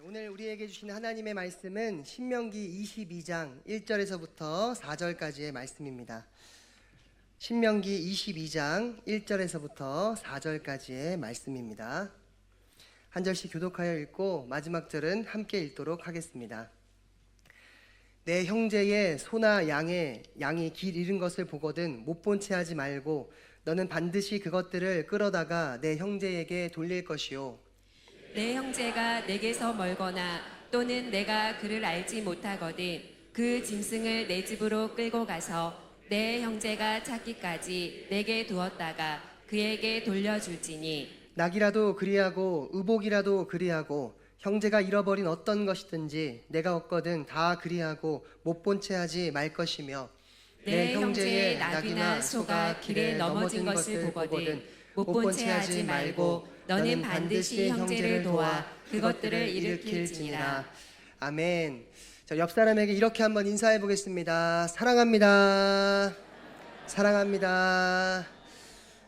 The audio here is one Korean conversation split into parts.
오늘 우리에게 주시는 하나님의 말씀은 신명기 22장 1절에서부터 4절까지의 말씀입니다. 신명기 22장 1절에서부터 4절까지의 말씀입니다. 한 절씩 교독하여 읽고 마지막 절은 함께 읽도록 하겠습니다. 내 형제의 소나 양이 길 잃은 것을 보거든 못 본 채 하지 말고 너는 반드시 그것들을 끌어다가 내 형제에게 돌릴 것이요 내 형제가 내게서 멀거나 또는 내가 그를 알지 못하거든 그 짐승을 내 집으로 끌고 가서 내 형제가 찾기까지 내게 두었다가 그에게 돌려줄지니 낙이라도 그리하고 의복이라도 그리하고 형제가 잃어버린 어떤 것이든지 내가 얻거든 다 그리하고 못 본 채 하지 말 것이며 내 형제의 낙이나 소가 길에 넘어진 것을 보거든 못 본 채 하지 말고 너는 반드시 형제를 도와 그것들을 일으킬지니라. 아멘. 자, 옆 사람에게 이렇게 한번 인사해 보겠습니다. 사랑합니다. 사랑합니다.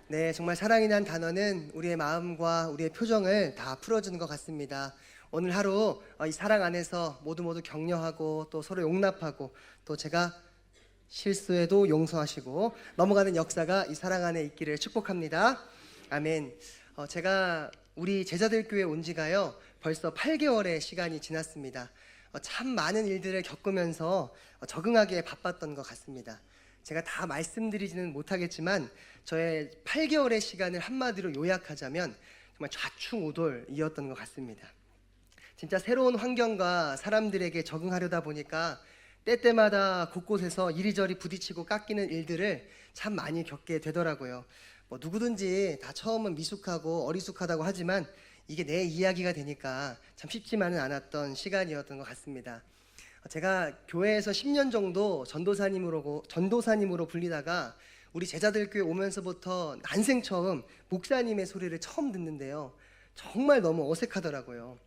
네, 정말 사랑이란 단어는 우리의 마음과 우리의 표정을 다 풀어주는 것 같습니다. 오늘 하루 이 사랑 안에서 모두 격려하고 또 서로 용납하고 또 제가 실수에도 용서하시고 넘어가는 역사가 이 사랑 안에 있기를 축복합니다. 아멘. 제가 우리 제자들 교회 온 지가요 벌써 8개월의 시간이 지났습니다. 참 많은 일들을 겪으면서 적응하기에 바빴던 것 같습니다. 제가 다 말씀드리지는 못하겠지만 저의 8개월의 시간을 한마디로 요약하자면 정말 좌충우돌이었던 것 같습니다. 진짜 새로운 환경과 사람들에게 적응하려다 보니까 때때마다 곳곳에서 이리저리 부딪히고 깎이는 일들을 참 많이 겪게 되더라고요. 누구든지 다 처음은 미숙하고 어리숙하다고 하지만 이게 내 이야기가 되니까 참 쉽지만은 않았던 시간이었던 것 같습니다. 제가 교회에서 10년 정도 전도사님으로 불리다가 우리 제자들 교회 오면서부터 난생 처음 목사님의 소리를 처음 듣는데요. 정말 너무 어색하더라고요.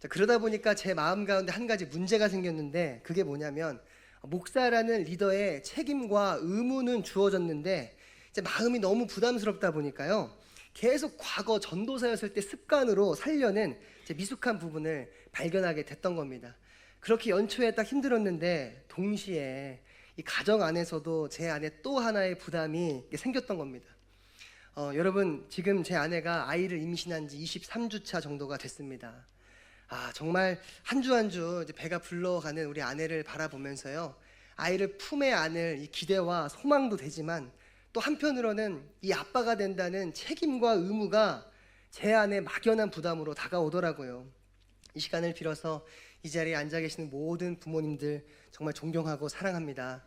그러다 보니까 제 마음 가운데 한 가지 문제가 생겼는데 그게 뭐냐면 목사라는 리더의 책임과 의무는 주어졌는데 이제 마음이 너무 부담스럽다 보니까요. 계속 과거 전도사였을 때 습관으로 살려는 미숙한 부분을 발견하게 됐던 겁니다. 그렇게 연초에 딱 힘들었는데 동시에 이 가정 안에서도 제 안에 또 하나의 부담이 생겼던 겁니다. 여러분 지금 제 아내가 아이를 임신한 지 23주차 정도가 됐습니다. 정말 한 주 한 주 배가 불러가는 우리 아내를 바라보면서요. 아이를 품에 안을 이 기대와 소망도 되지만 또 한편으로는 이 아빠가 된다는 책임과 의무가 제 안에 막연한 부담으로 다가오더라고요. 이 시간을 빌어서 이 자리에 앉아 계시는 모든 부모님들 정말 존경하고 사랑합니다.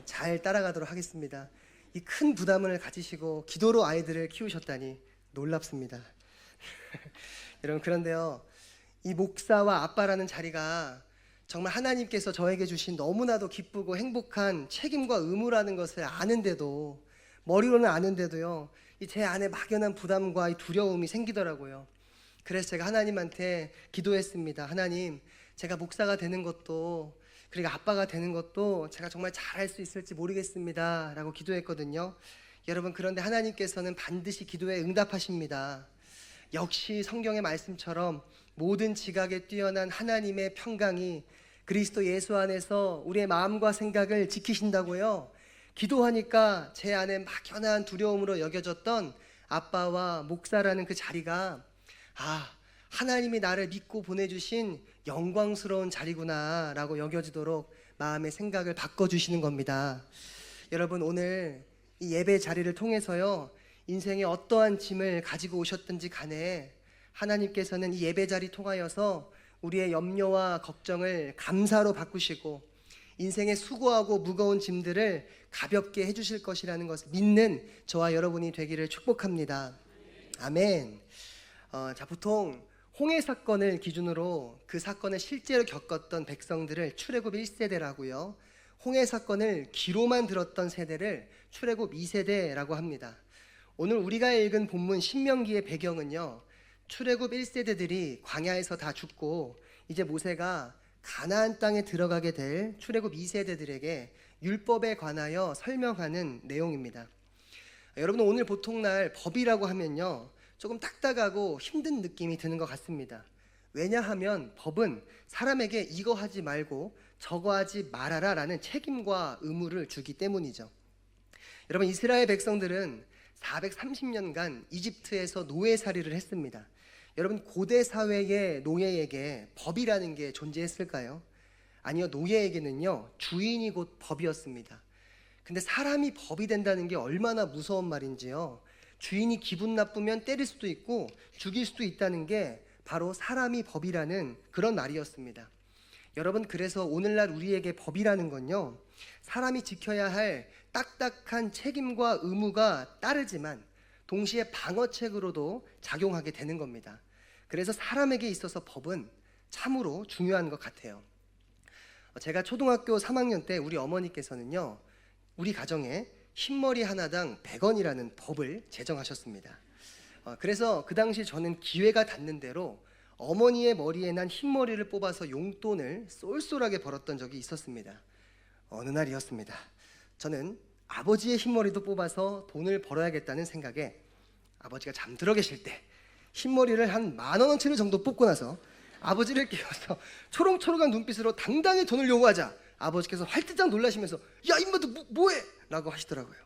잘 따라가도록 하겠습니다. 이 큰 부담을 가지시고 기도로 아이들을 키우셨다니 놀랍습니다. 여러분 그런데요. 이 목사와 아빠라는 자리가 정말 하나님께서 저에게 주신 너무나도 기쁘고 행복한 책임과 의무라는 것을 아는데도 머리로는 아는데도요 이 제 안에 막연한 부담과 이 두려움이 생기더라고요. 그래서 제가 하나님한테 기도했습니다. 하나님, 제가 목사가 되는 것도 그리고 아빠가 되는 것도 제가 정말 잘할 수 있을지 모르겠습니다 라고 기도했거든요. 여러분 그런데 하나님께서는 반드시 기도에 응답하십니다. 역시 성경의 말씀처럼 모든 지각에 뛰어난 하나님의 평강이 그리스도 예수 안에서 우리의 마음과 생각을 지키신다고요. 기도하니까 제 안에 막연한 두려움으로 여겨졌던 아빠와 목사라는 그 자리가 하나님이 나를 믿고 보내주신 영광스러운 자리구나 라고 여겨지도록 마음의 생각을 바꿔주시는 겁니다. 여러분 오늘 이 예배 자리를 통해서요 인생에 어떠한 짐을 가지고 오셨든지 간에 하나님께서는 이 예배 자리 통하여서 우리의 염려와 걱정을 감사로 바꾸시고 인생의 수고하고 무거운 짐들을 가볍게 해주실 것이라는 것을 믿는 저와 여러분이 되기를 축복합니다. 아멘. 보통 홍해 사건을 기준으로 그 사건을 실제로 겪었던 백성들을 출애굽 1세대라고요. 홍해 사건을 귀로만 들었던 세대를 출애굽 2세대라고 합니다. 오늘 우리가 읽은 본문 신명기의 배경은요. 출애굽 1세대들이 광야에서 다 죽고 이제 모세가 가나안 땅에 들어가게 될 출애굽 2세대들에게 율법에 관하여 설명하는 내용입니다. 여러분 오늘 보통날 법이라고 하면요 조금 딱딱하고 힘든 느낌이 드는 것 같습니다. 왜냐하면 법은 사람에게 이거 하지 말고 저거 하지 말아라 라는 책임과 의무를 주기 때문이죠. 여러분, 이스라엘 백성들은 430년간 이집트에서 노예살이를 했습니다. 여러분, 고대 사회의 노예에게 법이라는 게 존재했을까요? 아니요, 노예에게는요, 주인이 곧 법이었습니다. 근데 사람이 법이 된다는 게 얼마나 무서운 말인지요. 주인이 기분 나쁘면 때릴 수도 있고 죽일 수도 있다는 게 바로 사람이 법이라는 그런 말이었습니다. 여러분, 그래서 오늘날 우리에게 법이라는 건요, 사람이 지켜야 할 딱딱한 책임과 의무가 따르지만 동시에 방어책으로도 작용하게 되는 겁니다. 그래서 사람에게 있어서 법은 참으로 중요한 것 같아요. 제가 초등학교 3학년 때 우리 어머니께서는요, 우리 가정에 흰머리 하나당 100원이라는 법을 제정하셨습니다. 그래서 그 당시 저는 기회가 닿는 대로 어머니의 머리에 난 흰머리를 뽑아서 용돈을 쏠쏠하게 벌었던 적이 있었습니다. 어느 날이었습니다. 저는 아버지의 흰머리도 뽑아서 돈을 벌어야겠다는 생각에 아버지가 잠들어 계실 때 흰머리를 한 10,000원어치 정도 뽑고 나서 아버지를 깨워서 초롱초롱한 눈빛으로 당당히 돈을 요구하자 아버지께서 활뜨장 놀라시면서 야 임마 너 뭐해? 라고 하시더라고요.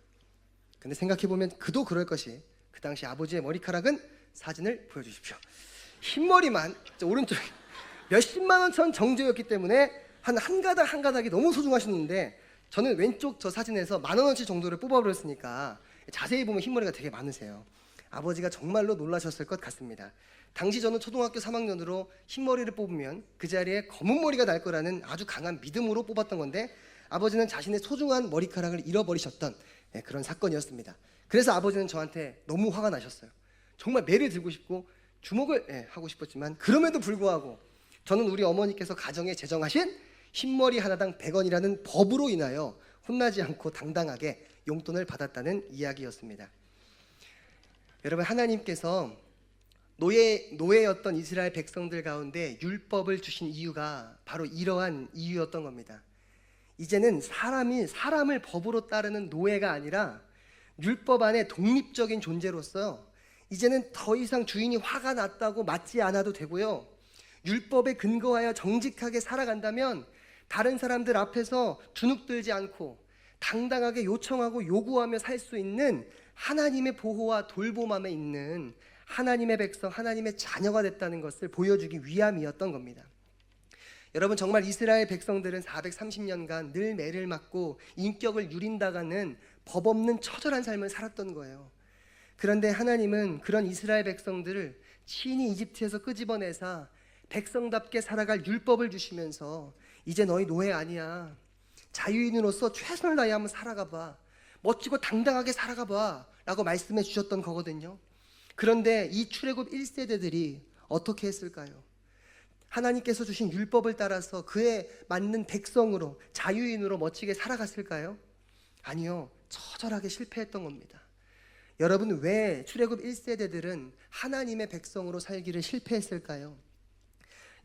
근데 생각해보면 그도 그럴 것이, 그 당시 아버지의 머리카락은 사진을 보여주십시오. 흰머리만 오른쪽에 몇십만 원천 정제였기 때문에 한 가닥 한 가닥이 너무 소중하셨는데 저는 왼쪽 저 사진에서 10,000원어치 정도를 뽑아버렸으니까 자세히 보면 흰머리가 되게 많으세요. 아버지가 정말로 놀라셨을 것 같습니다. 당시 저는 초등학교 3학년으로 흰머리를 뽑으면 그 자리에 검은 머리가 날 거라는 아주 강한 믿음으로 뽑았던 건데 아버지는 자신의 소중한 머리카락을 잃어버리셨던 그런 사건이었습니다. 그래서 아버지는 저한테 너무 화가 나셨어요. 정말 매를 들고 싶고 주먹을 하고 싶었지만 그럼에도 불구하고 저는 우리 어머니께서 가정에 제정하신 흰머리 하나당 100원이라는 법으로 인하여 혼나지 않고 당당하게 용돈을 받았다는 이야기였습니다. 여러분, 하나님께서 노예였던 이스라엘 백성들 가운데 율법을 주신 이유가 바로 이러한 이유였던 겁니다. 이제는 사람이 사람을 법으로 따르는 노예가 아니라 율법 안에 독립적인 존재로서 이제는 더 이상 주인이 화가 났다고 맞지 않아도 되고요, 율법에 근거하여 정직하게 살아간다면 다른 사람들 앞에서 주눅들지 않고 당당하게 요청하고 요구하며 살 수 있는 하나님의 보호와 돌봄 안에 있는 하나님의 백성, 하나님의 자녀가 됐다는 것을 보여주기 위함이었던 겁니다. 여러분, 정말 이스라엘 백성들은 430년간 늘 매를 맞고 인격을 유린다가는 법 없는 처절한 삶을 살았던 거예요. 그런데 하나님은 그런 이스라엘 백성들을 친히 이집트에서 끄집어내사 백성답게 살아갈 율법을 주시면서 이제 너희 노예 아니야, 자유인으로서 최선을 다해 한번 살아가 봐, 멋지고 당당하게 살아가 봐 라고 말씀해 주셨던 거거든요. 그런데 이 출애굽 1세대들이 어떻게 했을까요? 하나님께서 주신 율법을 따라서 그에 맞는 백성으로, 자유인으로 멋지게 살아갔을까요? 아니요, 처절하게 실패했던 겁니다. 여러분, 왜 출애굽 1세대들은 하나님의 백성으로 살기를 실패했을까요?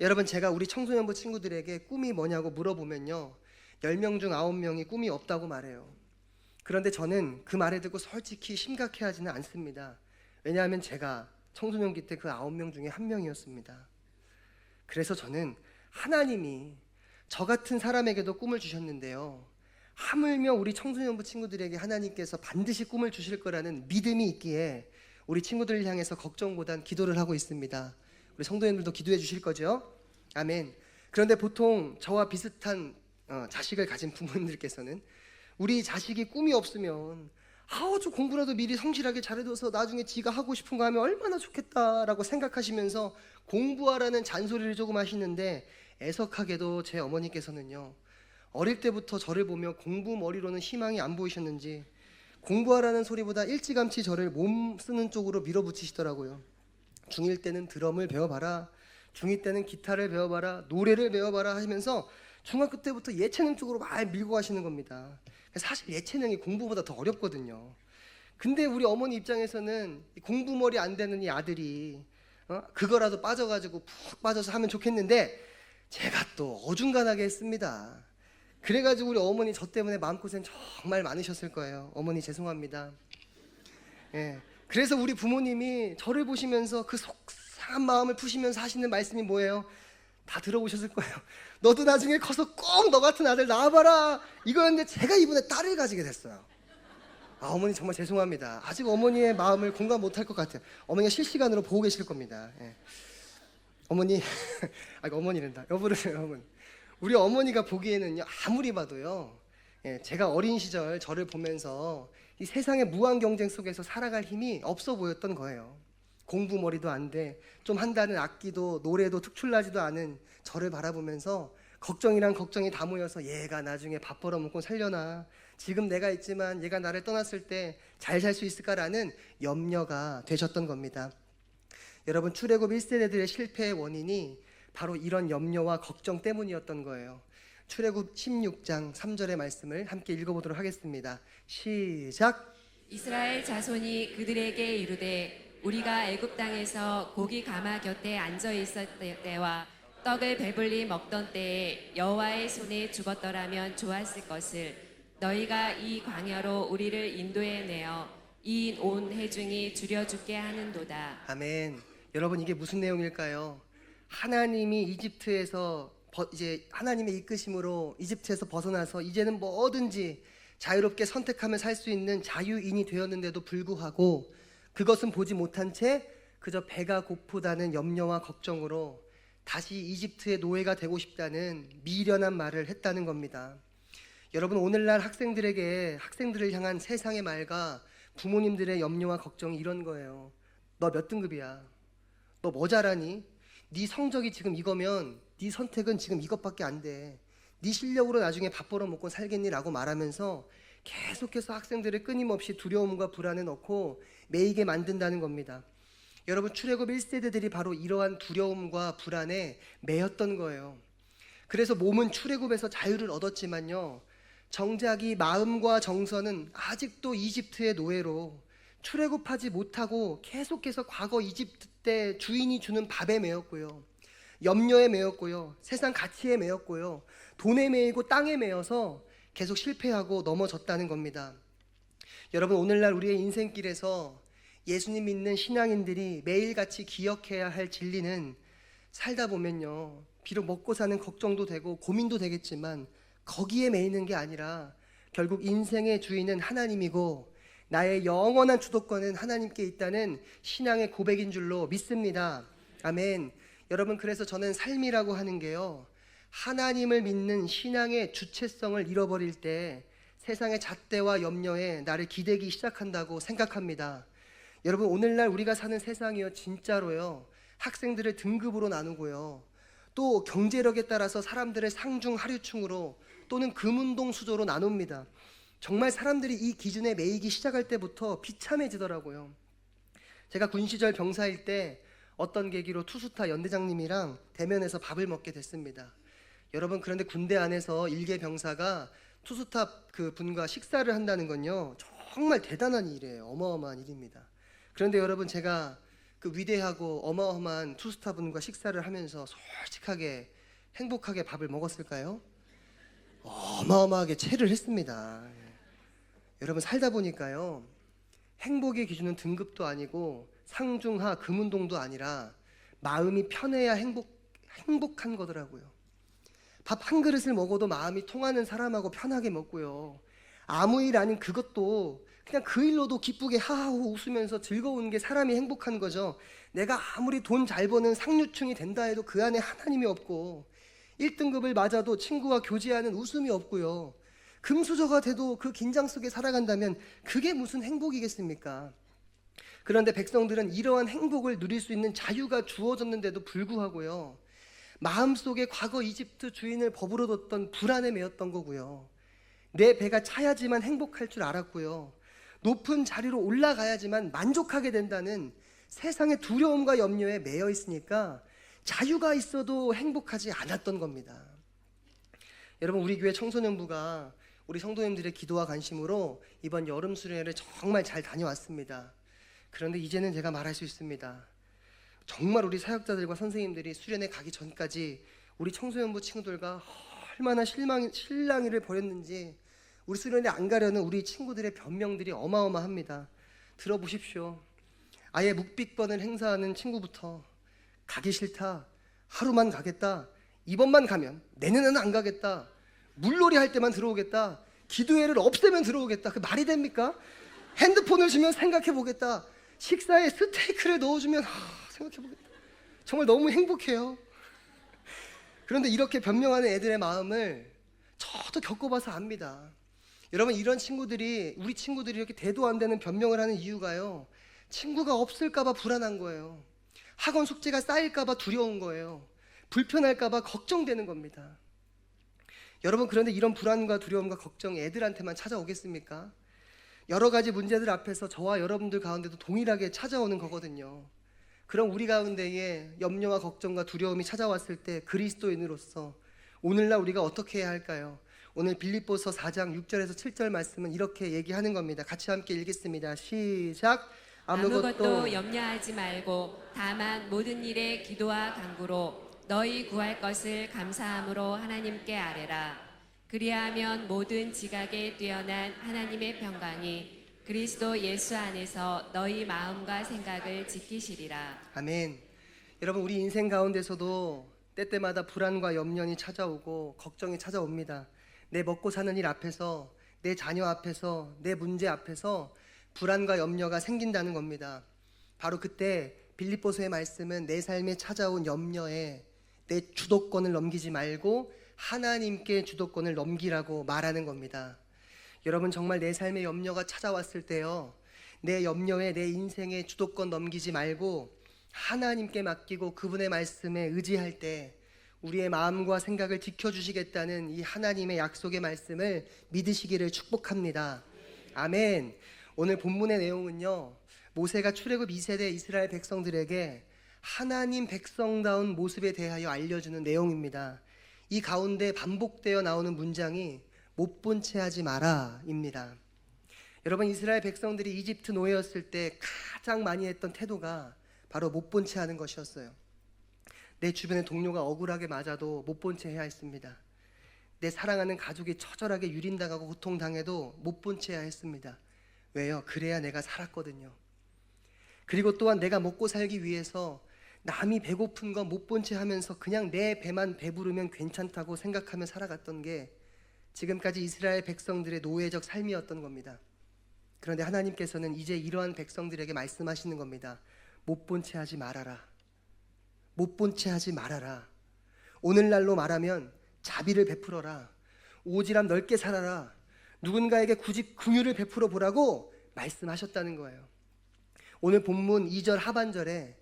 여러분, 제가 우리 청소년부 친구들에게 꿈이 뭐냐고 물어보면요, 10명 중 9명이 꿈이 없다고 말해요. 그런데 저는 그 말을 듣고 솔직히 심각해하지는 않습니다. 왜냐하면 제가 청소년기 때 그 9명 중에 1명이었습니다. 그래서 저는 하나님이 저 같은 사람에게도 꿈을 주셨는데요, 하물며 우리 청소년부 친구들에게 하나님께서 반드시 꿈을 주실 거라는 믿음이 있기에 우리 친구들을 향해서 걱정보단 기도를 하고 있습니다. 우리 성도님들도 기도해 주실 거죠? 아멘. 그런데 보통 저와 비슷한 자식을 가진 부모님들께서는 우리 자식이 꿈이 없으면 저 공부라도 미리 성실하게 잘해둬서 나중에 지가 하고 싶은 거 하면 얼마나 좋겠다라고 생각하시면서 공부하라는 잔소리를 조금 하시는데, 애석하게도 제 어머니께서는요, 어릴 때부터 저를 보며 공부 머리로는 희망이 안 보이셨는지 공부하라는 소리보다 일찌감치 저를 몸 쓰는 쪽으로 밀어붙이시더라고요. 중1 때는 드럼을 배워봐라, 중2 때는 기타를 배워봐라, 노래를 배워봐라 하시면서 중학교 때부터 예체능 쪽으로 막 밀고 가시는 겁니다. 사실 예체능이 공부보다 더 어렵거든요. 근데 우리 어머니 입장에서는 공부머리 안 되는 이 아들이 그거라도 빠져가지고 푹 빠져서 하면 좋겠는데 제가 또 어중간하게 했습니다. 그래가지고 우리 어머니 저 때문에 마음고생 정말 많으셨을 거예요. 어머니 죄송합니다. 그래서 우리 부모님이 저를 보시면서 그 상한 마음을 푸시면서 하시는 말씀이 뭐예요? 다 들어보셨을 거예요. 너도 나중에 커서 꼭 너 같은 아들 낳아봐라, 이거였는데 제가 이번에 딸을 가지게 됐어요. 어머니 정말 죄송합니다. 아직 어머니의 마음을 공감 못할 것 같아요. 어머니가 실시간으로 보고 계실 겁니다. 예. 어머니, 어머니란다. 여보를 어머니. 우리 어머니가 보기에는요, 아무리 봐도요, 제가 어린 시절 저를 보면서 이 세상의 무한 경쟁 속에서 살아갈 힘이 없어 보였던 거예요. 공부 머리도 안 돼, 좀 한다는 악기도 노래도 특출나지도 않은 저를 바라보면서 걱정이란 걱정이 다 모여서 얘가 나중에 밥 벌어먹고 살려나, 지금 내가 있지만 얘가 나를 떠났을 때 잘 살 수 있을까라는 염려가 되셨던 겁니다. 여러분, 출애굽 1세대들의 실패의 원인이 바로 이런 염려와 걱정 때문이었던 거예요. 출애굽 16장 3절의 말씀을 함께 읽어보도록 하겠습니다. 시작. 이스라엘 자손이 그들에게 이르되 우리가 애굽 땅에서 고기 가마 곁에 앉아 있었을 때와 떡을 배불리 먹던 때에 여호와의 손에 죽었더라면 좋았을 것을 너희가 이 광야로 우리를 인도해 내어 이 온 회중이 줄여 죽게 하는도다. 아멘. 여러분, 이게 무슨 내용일까요? 하나님이 이집트에서 이제 하나님의 이끄심으로 이집트에서 벗어나서 이제는 뭐든지 자유롭게 선택하며 살 수 있는 자유인이 되었는데도 불구하고 그것은 보지 못한 채 그저 배가 고프다는 염려와 걱정으로 다시 이집트의 노예가 되고 싶다는 미련한 말을 했다는 겁니다. 여러분, 오늘날 학생들을 향한 세상의 말과 부모님들의 염려와 걱정이 이런 거예요. 너 몇 등급이야? 너 뭐 잘하니? 네 성적이 지금 이거면 네 선택은 지금 이것밖에 안 돼. 네 실력으로 나중에 밥 벌어 먹고 살겠니? 라고 말하면서 계속해서 학생들을 끊임없이 두려움과 불안에 넣고 매이게 만든다는 겁니다. 여러분, 출애굽 1세대들이 바로 이러한 두려움과 불안에 매였던 거예요. 그래서 몸은 출애굽에서 자유를 얻었지만요, 정작 이 마음과 정서는 아직도 이집트의 노예로 출애굽하지 못하고 계속해서 과거 이집트 때 주인이 주는 밥에 매였고요, 염려에 매였고요, 세상 가치에 매였고요, 돈에 매이고 땅에 매여서 계속 실패하고 넘어졌다는 겁니다. 여러분, 오늘날 우리의 인생길에서 예수님 믿는 신앙인들이 매일같이 기억해야 할 진리는, 살다 보면요, 비록 먹고 사는 걱정도 되고 고민도 되겠지만 거기에 매이는 게 아니라 결국 인생의 주인은 하나님이고 나의 영원한 주도권은 하나님께 있다는 신앙의 고백인 줄로 믿습니다. 아멘. 여러분, 그래서 저는 삶이라고 하는 게요, 하나님을 믿는 신앙의 주체성을 잃어버릴 때 세상의 잣대와 염려에 나를 기대기 시작한다고 생각합니다. 여러분, 오늘날 우리가 사는 세상이요, 진짜로요, 학생들을 등급으로 나누고요, 또 경제력에 따라서 사람들을 상중 하류층으로 또는 금운동 수조로 나눕니다. 정말 사람들이 이 기준에 매이기 시작할 때부터 비참해지더라고요. 제가 군 시절 병사일 때 어떤 계기로 투수타 연대장님이랑 대면해서 밥을 먹게 됐습니다. 여러분, 그런데 군대 안에서 일개 병사가 투수타 그 분과 식사를 한다는 건요, 정말 대단한 일이에요. 어마어마한 일입니다. 그런데 여러분, 제가 그 위대하고 어마어마한 투스타 분과 식사를 하면서 솔직하게 행복하게 밥을 먹었을까요? 어마어마하게 체를 했습니다. 여러분, 살다 보니까요, 행복의 기준은 등급도 아니고 상중하 금운동도 아니라 마음이 편해야 행복한 거더라고요. 밥 한 그릇을 먹어도 마음이 통하는 사람하고 편하게 먹고요, 아무 일 아닌 그것도 그냥 그 일로도 기쁘게 하하호 웃으면서 즐거운 게 사람이 행복한 거죠. 내가 아무리 돈 잘 버는 상류층이 된다 해도 그 안에 하나님이 없고 1등급을 맞아도 친구와 교제하는 웃음이 없고요, 금수저가 돼도 그 긴장 속에 살아간다면 그게 무슨 행복이겠습니까? 그런데 백성들은 이러한 행복을 누릴 수 있는 자유가 주어졌는데도 불구하고요, 마음속에 과거 이집트 주인을 버부러 뒀던 불안에 매였던 거고요, 내 배가 차야지만 행복할 줄 알았고요, 높은 자리로 올라가야지만 만족하게 된다는 세상의 두려움과 염려에 매여 있으니까 자유가 있어도 행복하지 않았던 겁니다. 여러분, 우리 교회 청소년부가 우리 성도님들의 기도와 관심으로 이번 여름 수련회를 정말 잘 다녀왔습니다. 그런데 이제는 제가 말할 수 있습니다. 정말 우리 사역자들과 선생님들이 수련회 가기 전까지 우리 청소년부 친구들과 얼마나 실랑이를 벌였는지 우리 수련회 안 가려는 우리 친구들의 변명들이 어마어마합니다. 들어보십시오. 아예 묵빅번을 행사하는 친구부터 가기 싫다, 하루만 가겠다, 이번만 가면 내년에는 안 가겠다, 물놀이 할 때만 들어오겠다, 기도회를 없애면 들어오겠다. 그 말이 됩니까? 핸드폰을 주면 생각해 보겠다, 식사에 스테이크를 넣어주면 생각해 보겠다. 정말 너무 행복해요. 그런데 이렇게 변명하는 애들의 마음을 저도 겪어봐서 압니다. 여러분, 이런 친구들이, 우리 친구들이 이렇게 대도 안 되는 변명을 하는 이유가요, 친구가 없을까봐 불안한 거예요. 학원 숙제가 쌓일까봐 두려운 거예요. 불편할까봐 걱정되는 겁니다. 여러분, 그런데 이런 불안과 두려움과 걱정이 애들한테만 찾아오겠습니까? 여러 가지 문제들 앞에서 저와 여러분들 가운데도 동일하게 찾아오는 거거든요. 그럼 우리 가운데에 염려와 걱정과 두려움이 찾아왔을 때 그리스도인으로서 오늘날 우리가 어떻게 해야 할까요? 오늘 빌립보서 4장 6절에서 7절 말씀은 이렇게 얘기하는 겁니다. 같이 함께 읽겠습니다. 시작. 아무것도 염려하지 말고 다만 모든 일에 기도와 간구로 너희 구할 것을 감사함으로 하나님께 아뢰라. 그리하면 모든 지각에 뛰어난 하나님의 평강이 그리스도 예수 안에서 너희 마음과 생각을 지키시리라. 아멘. 여러분, 우리 인생 가운데서도 때때마다 불안과 염려이 찾아오고 걱정이 찾아옵니다. 내 먹고 사는 일 앞에서, 내 자녀 앞에서, 내 문제 앞에서 불안과 염려가 생긴다는 겁니다. 바로 그때 빌립보서의 말씀은 내 삶에 찾아온 염려에 내 주도권을 넘기지 말고 하나님께 주도권을 넘기라고 말하는 겁니다. 여러분, 정말 내 삶에 염려가 찾아왔을 때요, 내 염려에 내 인생의 주도권 넘기지 말고 하나님께 맡기고 그분의 말씀에 의지할 때 우리의 마음과 생각을 지켜주시겠다는 이 하나님의 약속의 말씀을 믿으시기를 축복합니다. 아멘. 오늘 본문의 내용은요, 모세가 출애굽 2세대 이스라엘 백성들에게 하나님 백성다운 모습에 대하여 알려주는 내용입니다. 이 가운데 반복되어 나오는 문장이 못 본 채 하지 마라 입니다. 여러분, 이스라엘 백성들이 이집트 노예였을 때 가장 많이 했던 태도가 바로 못 본 채 하는 것이었어요. 내 주변의 동료가 억울하게 맞아도 못 본 채 해야 했습니다. 내 사랑하는 가족이 처절하게 유린당하고 고통당해도 못 본 채 해야 했습니다. 왜요? 그래야 내가 살았거든요. 그리고 또한 내가 먹고 살기 위해서 남이 배고픈 거 못 본 채 하면서 그냥 내 배만 배부르면 괜찮다고 생각하며 살아갔던 게 지금까지 이스라엘 백성들의 노예적 삶이었던 겁니다. 그런데 하나님께서는 이제 이러한 백성들에게 말씀하시는 겁니다. 못 본 채 하지 말아라. 못 본 채 하지 말아라. 오늘날로 말하면 자비를 베풀어라. 오지랖 넓게 살아라. 누군가에게 굳이 긍휼을 베풀어 보라고 말씀하셨다는 거예요. 오늘 본문 2절 하반절에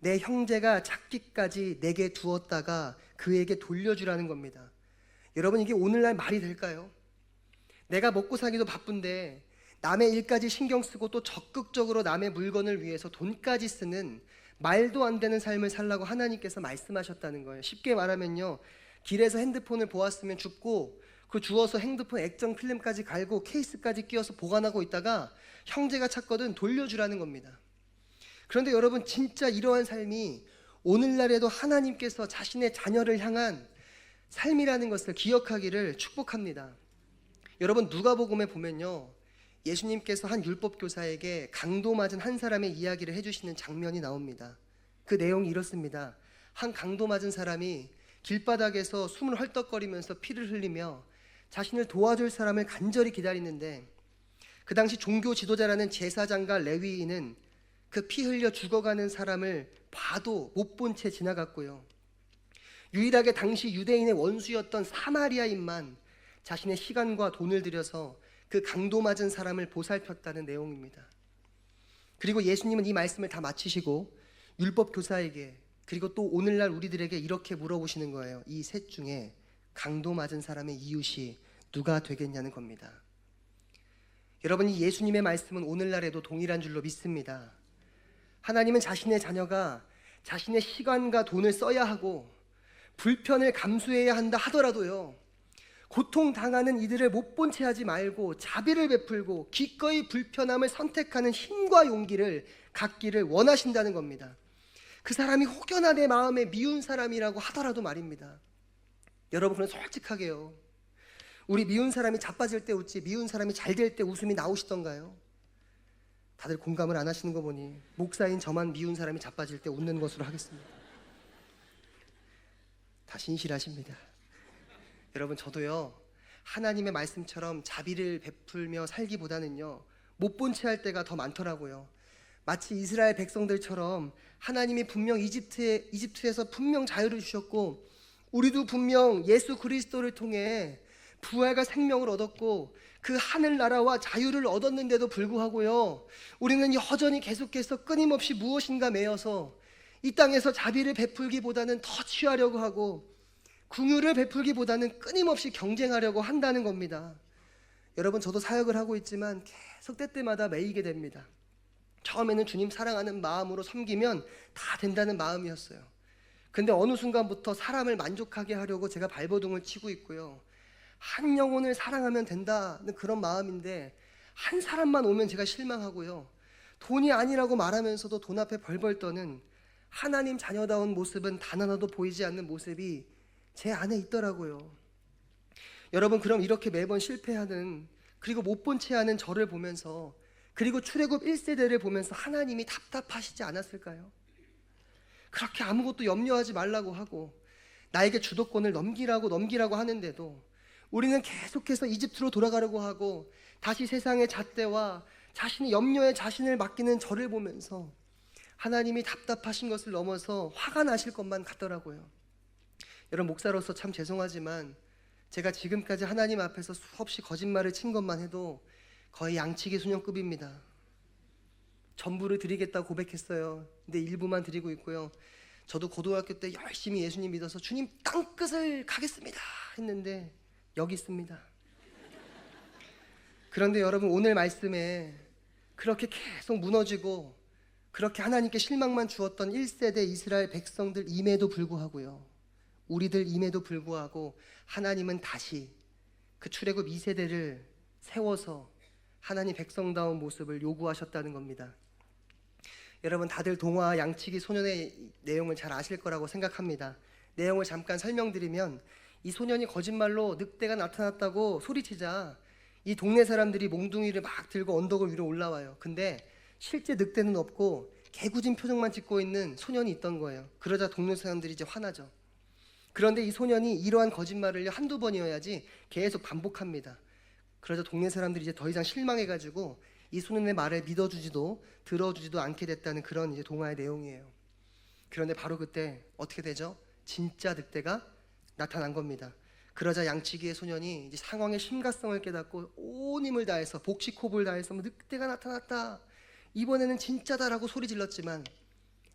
내 형제가 찾기까지 내게 두었다가 그에게 돌려주라는 겁니다. 여러분, 이게 오늘날 말이 될까요? 내가 먹고 살기도 바쁜데 남의 일까지 신경 쓰고 또 적극적으로 남의 물건을 위해서 돈까지 쓰는 말도 안 되는 삶을 살라고 하나님께서 말씀하셨다는 거예요. 쉽게 말하면요, 길에서 핸드폰을 보았으면 줍고 그 주워서 핸드폰 액정 필름까지 갈고 케이스까지 끼워서 보관하고 있다가 형제가 찾거든 돌려주라는 겁니다. 그런데 여러분, 진짜 이러한 삶이 오늘날에도 하나님께서 자신의 자녀를 향한 삶이라는 것을 기억하기를 축복합니다. 여러분, 누가복음에 보면요, 예수님께서 한 율법교사에게 강도 맞은 한 사람의 이야기를 해주시는 장면이 나옵니다. 그 내용이 이렇습니다. 한 강도 맞은 사람이 길바닥에서 숨을 헐떡거리면서 피를 흘리며 자신을 도와줄 사람을 간절히 기다리는데 그 당시 종교 지도자라는 제사장과 레위인은 그 피 흘려 죽어가는 사람을 봐도 못 본 채 지나갔고요. 유일하게 당시 유대인의 원수였던 사마리아인만 자신의 시간과 돈을 들여서 그 강도 맞은 사람을 보살폈다는 내용입니다. 그리고 예수님은 이 말씀을 다 마치시고 율법 교사에게, 그리고 또 오늘날 우리들에게 이렇게 물어보시는 거예요. 이 셋 중에 강도 맞은 사람의 이웃이 누가 되겠냐는 겁니다. 여러분, 이 예수님의 말씀은 오늘날에도 동일한 줄로 믿습니다. 하나님은 자신의 자녀가 자신의 시간과 돈을 써야 하고 불편을 감수해야 한다 하더라도요, 고통당하는 이들을 못 본 채 하지 말고 자비를 베풀고 기꺼이 불편함을 선택하는 힘과 용기를 갖기를 원하신다는 겁니다. 그 사람이 혹여나 내 마음에 미운 사람이라고 하더라도 말입니다. 여러분, 그럼 솔직하게요, 우리 미운 사람이 자빠질 때 웃지 미운 사람이 잘 될 때 웃음이 나오시던가요? 다들 공감을 안 하시는 거 보니 목사인 저만 미운 사람이 자빠질 때 웃는 것으로 하겠습니다. 다 신실하십니다. 여러분, 저도요, 하나님의 말씀처럼 자비를 베풀며 살기보다는요, 못 본 채 할 때가 더 많더라고요. 마치 이스라엘 백성들처럼 하나님이 분명 이집트에서 분명 자유를 주셨고, 우리도 분명 예수 그리스도를 통해 부활과 생명을 얻었고 그 하늘나라와 자유를 얻었는데도 불구하고요, 우리는 여전히 계속해서 끊임없이 무엇인가 매여서 이 땅에서 자비를 베풀기보다는 더 취하려고 하고 긍휼을 베풀기보다는 끊임없이 경쟁하려고 한다는 겁니다. 여러분, 저도 사역을 하고 있지만 계속 때때마다 매이게 됩니다. 처음에는 주님 사랑하는 마음으로 섬기면 다 된다는 마음이었어요. 근데 어느 순간부터 사람을 만족하게 하려고 제가 발버둥을 치고 있고요, 한 영혼을 사랑하면 된다는 그런 마음인데 한 사람만 오면 제가 실망하고요, 돈이 아니라고 말하면서도 돈 앞에 벌벌 떠는 하나님 자녀다운 모습은 단 하나도 보이지 않는 모습이 제 안에 있더라고요. 여러분, 그럼 이렇게 매번 실패하는, 그리고 못 본 채 하는 저를 보면서, 그리고 출애굽 1세대를 보면서 하나님이 답답하시지 않았을까요? 그렇게 아무것도 염려하지 말라고 하고 나에게 주도권을 넘기라고 하는데도 우리는 계속해서 이집트로 돌아가려고 하고 다시 세상의 잣대와 자신의 염려에 자신을 맡기는 저를 보면서 하나님이 답답하신 것을 넘어서 화가 나실 것만 같더라고요. 여러분, 목사로서 참 죄송하지만 제가 지금까지 하나님 앞에서 수없이 거짓말을 친 것만 해도 거의 양치기 소년급입니다. 전부를 드리겠다고 고백했어요. 근데 일부만 드리고 있고요. 저도 고등학교 때 열심히 예수님 믿어서 주님 땅끝을 가겠습니다 했는데 여기 있습니다. 그런데 여러분, 오늘 말씀에 그렇게 계속 무너지고 그렇게 하나님께 실망만 주었던 1세대 이스라엘 백성들임에도 불구하고요, 우리들임에도 불구하고 하나님은 다시 그 출애굽 2세대를 세워서 하나님 백성다운 모습을 요구하셨다는 겁니다. 여러분, 다들 동화 양치기 소년의 내용을 잘 아실 거라고 생각합니다. 내용을 잠깐 설명드리면, 이 소년이 거짓말로 늑대가 나타났다고 소리치자 이 동네 사람들이 몽둥이를 막 들고 언덕을 위로 올라와요. 근데 실제 늑대는 없고 개구진 표정만 짓고 있는 소년이 있던 거예요. 그러자 동네 사람들이 이제 화나죠. 그런데 이 소년이 이러한 거짓말을 한두 번이어야지 계속 반복합니다. 그러자 동네 사람들이 이제 더 이상 실망해가지고 이 소년의 말을 믿어주지도 들어주지도 않게 됐다는 그런 이제 동화의 내용이에요. 그런데 바로 그때 어떻게 되죠? 진짜 늑대가 나타난 겁니다. 그러자 양치기의 소년이 이제 상황의 심각성을 깨닫고 온 힘을 다해서 복식호흡을 다해서 늑대가 나타났다, 이번에는 진짜다라고 소리 질렀지만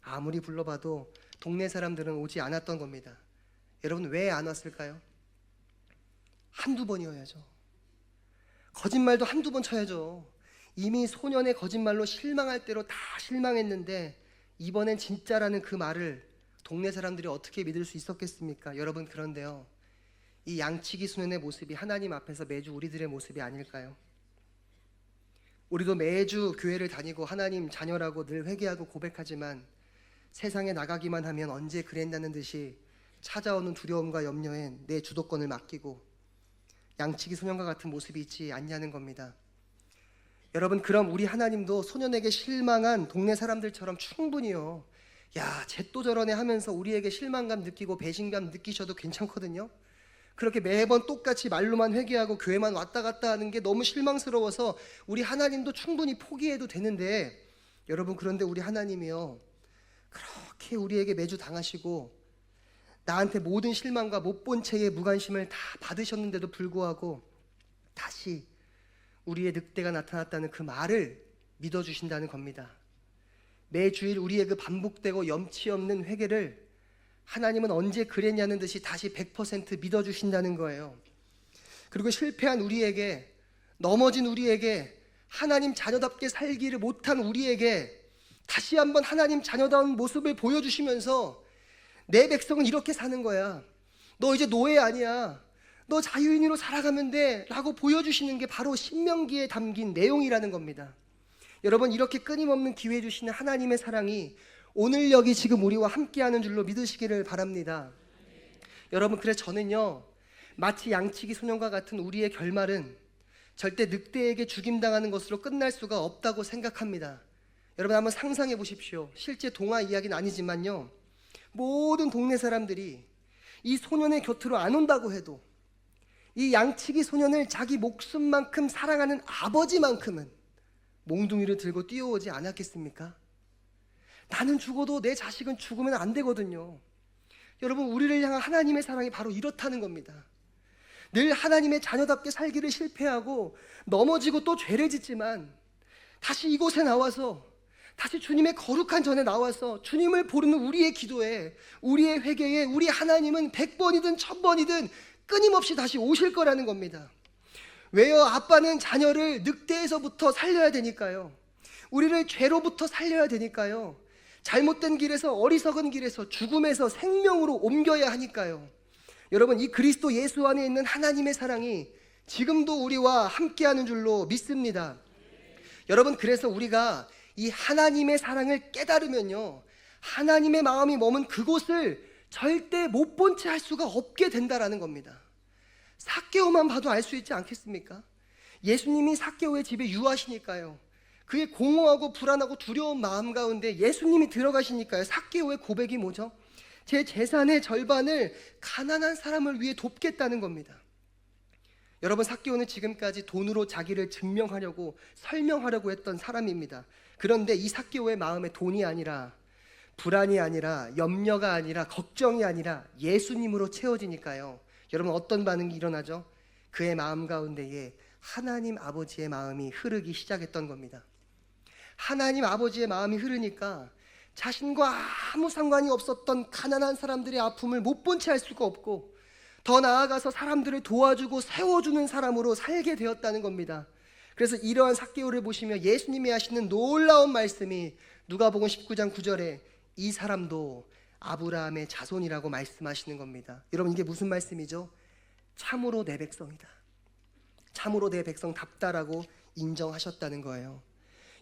아무리 불러봐도 동네 사람들은 오지 않았던 겁니다. 여러분, 왜 안 왔을까요? 한두 번이어야죠. 거짓말도 한두 번 쳐야죠. 이미 소년의 거짓말로 실망할 대로 다 실망했는데 이번엔 진짜라는 그 말을 동네 사람들이 어떻게 믿을 수 있었겠습니까? 여러분, 그런데요, 이 양치기 소년의 모습이 하나님 앞에서 매주 우리들의 모습이 아닐까요? 우리도 매주 교회를 다니고 하나님 자녀라고 늘 회개하고 고백하지만 세상에 나가기만 하면 언제 그랬다는 듯이 찾아오는 두려움과 염려에 내 주도권을 맡기고 양치기 소년과 같은 모습이 있지 않냐는 겁니다. 여러분, 그럼 우리 하나님도 소년에게 실망한 동네 사람들처럼 충분히요, 야, 쟤 또 저러네 하면서 우리에게 실망감 느끼고 배신감 느끼셔도 괜찮거든요. 그렇게 매번 똑같이 말로만 회개하고 교회만 왔다 갔다 하는 게 너무 실망스러워서 우리 하나님도 충분히 포기해도 되는데, 여러분, 그런데 우리 하나님이요, 그렇게 우리에게 매주 당하시고 나한테 모든 실망과 못 본 채의 무관심을 다 받으셨는데도 불구하고 다시 우리의 늑대가 나타났다는 그 말을 믿어주신다는 겁니다. 매주일 우리의 그 반복되고 염치 없는 회개를 하나님은 언제 그랬냐는 듯이 다시 100% 믿어주신다는 거예요. 그리고 실패한 우리에게, 넘어진 우리에게, 하나님 자녀답게 살기를 못한 우리에게 다시 한번 하나님 자녀다운 모습을 보여주시면서 내 백성은 이렇게 사는 거야, 너 이제 노예 아니야, 너 자유인으로 살아가면 돼 라고 보여주시는 게 바로 신명기에 담긴 내용이라는 겁니다. 여러분, 이렇게 끊임없는 기회 주시는 하나님의 사랑이 오늘 여기 지금 우리와 함께하는 줄로 믿으시기를 바랍니다. 여러분, 그래서 저는요, 마치 양치기 소년과 같은 우리의 결말은 절대 늑대에게 죽임당하는 것으로 끝날 수가 없다고 생각합니다. 여러분, 한번 상상해 보십시오. 실제 동화 이야기는 아니지만요, 모든 동네 사람들이 이 소년의 곁으로 안 온다고 해도 이 양치기 소년을 자기 목숨만큼 사랑하는 아버지만큼은 몽둥이를 들고 뛰어오지 않았겠습니까? 나는 죽어도 내 자식은 죽으면 안 되거든요. 여러분, 우리를 향한 하나님의 사랑이 바로 이렇다는 겁니다. 늘 하나님의 자녀답게 살기를 실패하고 넘어지고 또 죄를 짓지만 다시 이곳에 나와서, 다시 주님의 거룩한 전에 나와서 주님을 부르는 우리의 기도에, 우리의 회개에 우리 하나님은 100번이든 1000번이든 끊임없이 다시 오실 거라는 겁니다. 왜요? 아빠는 자녀를 늑대에서부터 살려야 되니까요. 우리를 죄로부터 살려야 되니까요. 잘못된 길에서, 어리석은 길에서, 죽음에서 생명으로 옮겨야 하니까요. 여러분, 이 그리스도 예수 안에 있는 하나님의 사랑이 지금도 우리와 함께하는 줄로 믿습니다. 여러분, 그래서 우리가 이 하나님의 사랑을 깨달으면요, 하나님의 마음이 머문 그곳을 절대 못 본 채 할 수가 없게 된다라는 겁니다. 삭개오만 봐도 알 수 있지 않겠습니까? 예수님이 삭개오의 집에 유하시니까요, 그의 공허하고 불안하고 두려운 마음 가운데 예수님이 들어가시니까요, 삭개오의 고백이 뭐죠? 제 재산의 절반을 가난한 사람을 위해 돕겠다는 겁니다. 여러분, 삭개오는 지금까지 돈으로 자기를 증명하려고, 설명하려고 했던 사람입니다. 그런데 이 삭개오의 마음에 돈이 아니라, 불안이 아니라, 염려가 아니라, 걱정이 아니라 예수님으로 채워지니까요, 여러분, 어떤 반응이 일어나죠? 그의 마음 가운데에 하나님 아버지의 마음이 흐르기 시작했던 겁니다. 하나님 아버지의 마음이 흐르니까 자신과 아무 상관이 없었던 가난한 사람들의 아픔을 못 본 채 할 수가 없고, 더 나아가서 사람들을 도와주고 세워주는 사람으로 살게 되었다는 겁니다. 그래서 이러한 삭개오를 보시며 예수님이 하시는 놀라운 말씀이 누가복음 19장 9절에 이 사람도 아브라함의 자손이라고 말씀하시는 겁니다. 여러분, 이게 무슨 말씀이죠? 참으로 내 백성이다, 참으로 내 백성답다라고 인정하셨다는 거예요.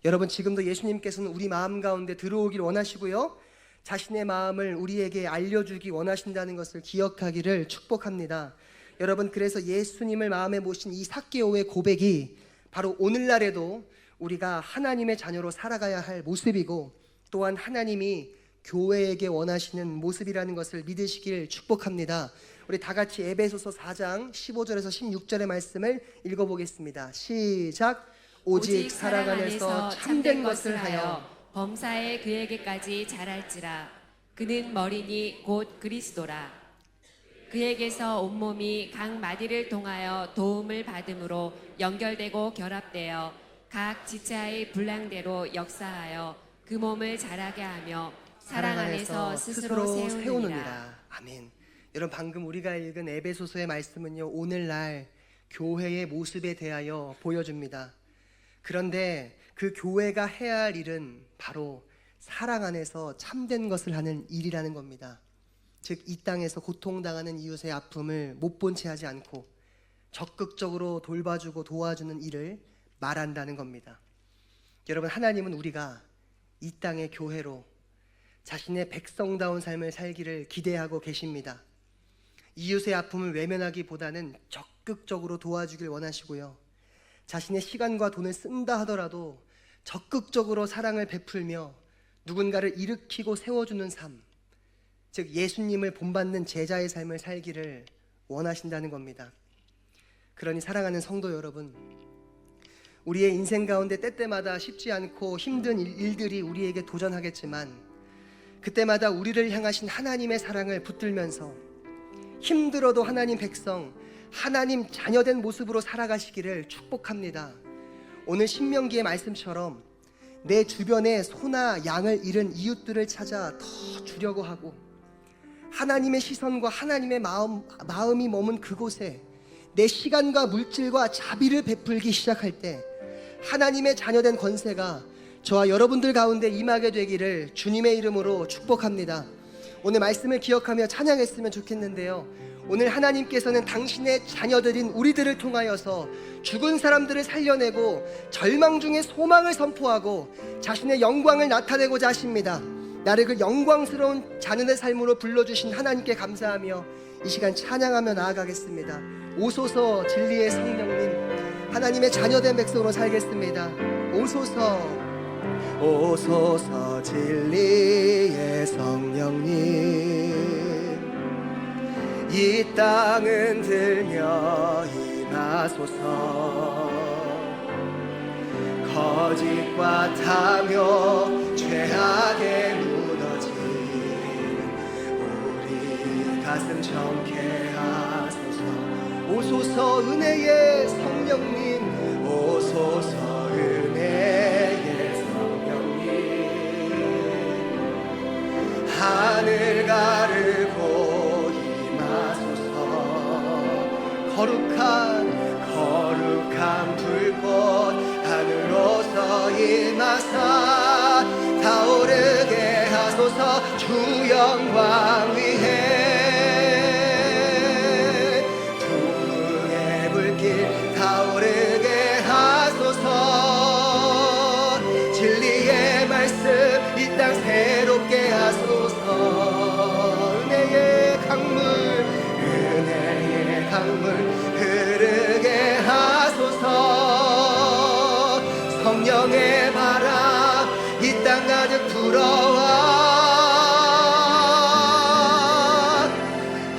여러분, 지금도 예수님께서는 우리 마음 가운데 들어오길 원하시고요, 자신의 마음을 우리에게 알려주기 원하신다는 것을 기억하기를 축복합니다. 여러분, 그래서 예수님을 마음에 모신 이 삭개오의 고백이 바로 오늘날에도 우리가 하나님의 자녀로 살아가야 할 모습이고, 또한 하나님이 교회에게 원하시는 모습이라는 것을 믿으시길 축복합니다. 우리 다 같이 에베소서 4장 15절에서 16절의 말씀을 읽어보겠습니다. 시작. 오직 사랑 안에서 참된 것을 하여 범사에 그에게까지 자랄지라. 그는 머리니 곧 그리스도라. 그에게서 온몸이 각 마디를 통하여 도움을 받음으로 연결되고 결합되어 각 지체의 분량대로 역사하여 그 몸을 자라게 하며 사랑 안에서 스스로 세우느니라. 아멘. 여러분, 방금 우리가 읽은 에베소서의 말씀은요, 오늘날 교회의 모습에 대하여 보여줍니다. 그런데 그 교회가 해야 할 일은 바로 사랑 안에서 참된 것을 하는 일이라는 겁니다. 즉, 이 땅에서 고통당하는 이웃의 아픔을 못 본 채 하지 않고 적극적으로 돌봐주고 도와주는 일을 말한다는 겁니다. 여러분, 하나님은 우리가 이 땅의 교회로 자신의 백성다운 삶을 살기를 기대하고 계십니다. 이웃의 아픔을 외면하기보다는 적극적으로 도와주길 원하시고요, 자신의 시간과 돈을 쓴다 하더라도 적극적으로 사랑을 베풀며 누군가를 일으키고 세워주는 삶, 즉 예수님을 본받는 제자의 삶을 살기를 원하신다는 겁니다. 그러니 사랑하는 성도 여러분, 우리의 인생 가운데 때때마다 쉽지 않고 힘든 일들이 우리에게 도전하겠지만, 그때마다 우리를 향하신 하나님의 사랑을 붙들면서 힘들어도 하나님 백성, 하나님 자녀된 모습으로 살아가시기를 축복합니다. 오늘 신명기의 말씀처럼 내 주변에 소나 양을 잃은 이웃들을 찾아 더 주려고 하고, 하나님의 시선과 하나님의 마음이 머문 그곳에 내 시간과 물질과 자비를 베풀기 시작할 때 하나님의 자녀된 권세가 저와 여러분들 가운데 임하게 되기를 주님의 이름으로 축복합니다. 오늘 말씀을 기억하며 찬양했으면 좋겠는데요, 오늘 하나님께서는 당신의 자녀들인 우리들을 통하여서 죽은 사람들을 살려내고 절망 중에 소망을 선포하고 자신의 영광을 나타내고자 하십니다. 나를 그 영광스러운 자녀의 삶으로 불러주신 하나님께 감사하며 이 시간 찬양하며 나아가겠습니다. 오소서 진리의 성령님, 하나님의 자녀된 백성으로 살겠습니다. 오소서, 오소서 진리의 성령님, 이 땅은 들며 임하소서. 거짓과 탐욕 죄악에 무너진 우리 가슴 정케 하소서. 오소서 은혜의 성령님, 오소서 은혜의 성령님. 하늘 가르고 임하소서. 거룩한 불꽃 하늘로서 임하사 타오르게 하소서. 주 영광 위에 부흥의 불길 타오르게 하소서. 진리의 말씀 이 땅 새롭게 하소서. 은혜의 강물 흐르게 하소서. 성령의 바람 이 땅 가득 불어와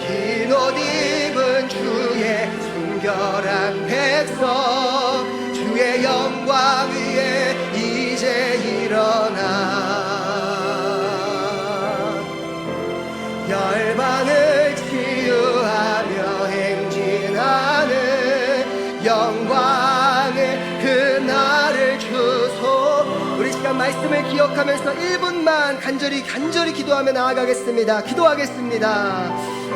흰 옷 입은 주의 순결한 백성 주의 영광 위에 이제 일어나 열방을 치유하며 행진하는 영광의 그날을 주소. 우리 시간 말씀을 기억하면서 1분만 간절히 기도하며 나아가겠습니다. 기도하겠습니다.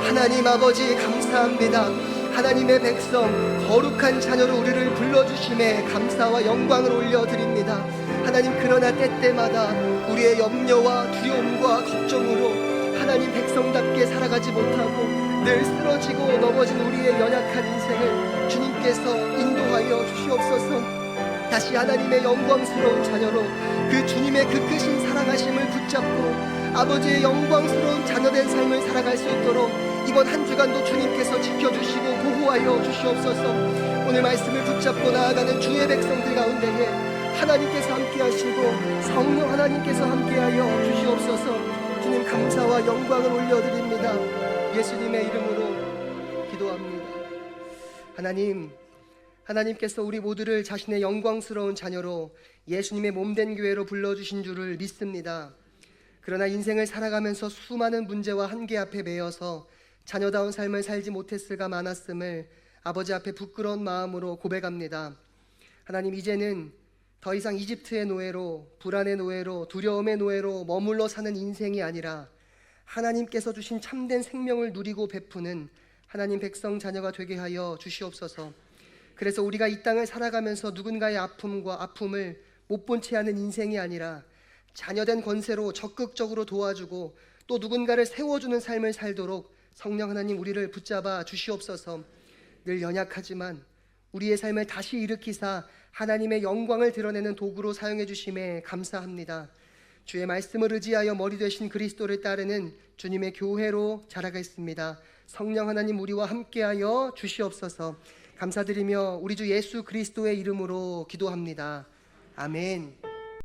하나님 아버지 감사합니다. 하나님의 백성 거룩한 자녀로 우리를 불러주심에 감사와 영광을 올려드립니다. 하나님, 그러나 때때마다 우리의 염려와 두려움과 걱정으로 하나님 백성답게 살아가지 못하고 늘 쓰러지고 넘어진 우리의 연약한 인생을 주님께서 인도하여 주시옵소서. 다시 하나님의 영광스러운 자녀로 그 주님의 그 크신 사랑하심을 붙잡고 아버지의 영광스러운 자녀된 삶을 살아갈 수 있도록 이번 한 주간도 주님께서 지켜주시고 보호하여 주시옵소서. 오늘 말씀을 붙잡고 나아가는 주의 백성들 가운데에 하나님께서 함께하시고 성령 하나님께서 함께하여 주시옵소서. 주님 감사와 영광을 올려드립니다. 예수님의 이름으로 기도합니다. 하나님께서 우리 모두를 자신의 영광스러운 자녀로 예수님의 몸된 교회로 불러주신 줄을 믿습니다. 그러나 인생을 살아가면서 수많은 문제와 한계 앞에 매여서 자녀다운 삶을 살지 못했을까 많았음을 아버지 앞에 부끄러운 마음으로 고백합니다. 하나님, 이제는 더 이상 이집트의 노예로, 불안의 노예로, 두려움의 노예로 머물러 사는 인생이 아니라 하나님께서 주신 참된 생명을 누리고 베푸는 하나님 백성 자녀가 되게 하여 주시옵소서. 그래서 우리가 이 땅을 살아가면서 누군가의 아픔을 못 본 채 하는 인생이 아니라 자녀된 권세로 적극적으로 도와주고 또 누군가를 세워주는 삶을 살도록 성령 하나님 우리를 붙잡아 주시옵소서. 늘 연약하지만 우리의 삶을 다시 일으키사 하나님의 영광을 드러내는 도구로 사용해 주심에 감사합니다. 주의 말씀을 의지하여 머리 되신 그리스도를 따르는 주님의 교회로 자라겠습니다. 성령 하나님 우리와 함께하여 주시옵소서. 감사드리며 우리 주 예수 그리스도의 이름으로 기도합니다. 아멘.